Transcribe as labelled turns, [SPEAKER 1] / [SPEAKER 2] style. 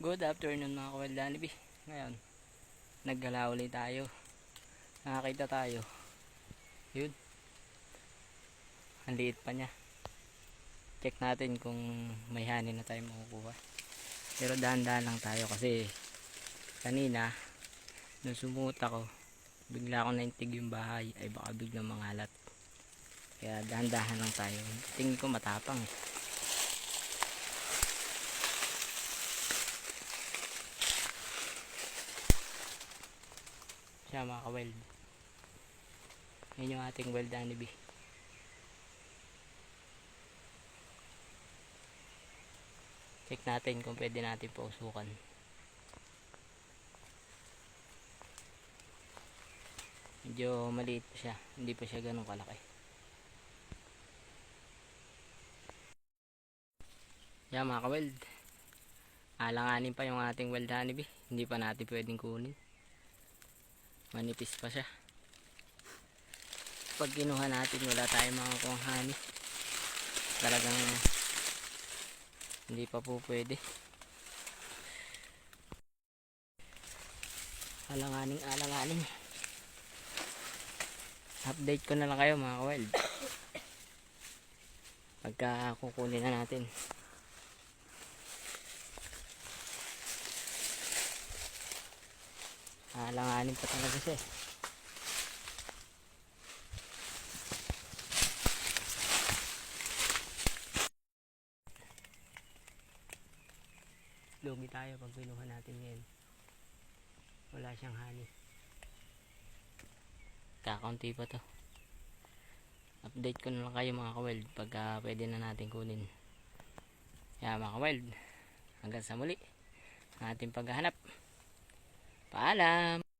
[SPEAKER 1] Good afternoon mga kawaldanibi. Ngayon, naggala ulit tayo. Nakakita tayo. Yun. Ang liit pa niya. Check natin kung may hanin na tayo makukuha. Pero dahan-dahan lang tayo kasi kanina, nung sumut ako, bigla akong naintig yung bahay ay baka biglang mangalat. Kaya dahan-dahan lang tayo. Tingin ko matapang eh. Siya mga ka-weld. Yan yung ating weld honeybee. Check natin kung pwede natin pausukan. Medyo maliit pa siya. Hindi pa siya ganun kalaki. Yan mga ka-weld. Alanganin pa yung ating weld honeybee. Hindi pa natin pwedeng kunin. Manipis pa siya. Pag kinuha natin wala tayong makakuha honey. Talagang hindi pa po pwede. Alanganing. Update ko na lang kayo mga ka-weld. Pagka kukunin na natin. Alanganin pa talaga siya. Lugi tayo pag pinuha natin ngayon. Wala siyang honey. Kakaunti pa to. Update ko na lang kayo mga ka-weld pagka pwede na natin kunin. Kaya mga ka-weld, hanggang sa muli ang ating paghahanap. Paalam!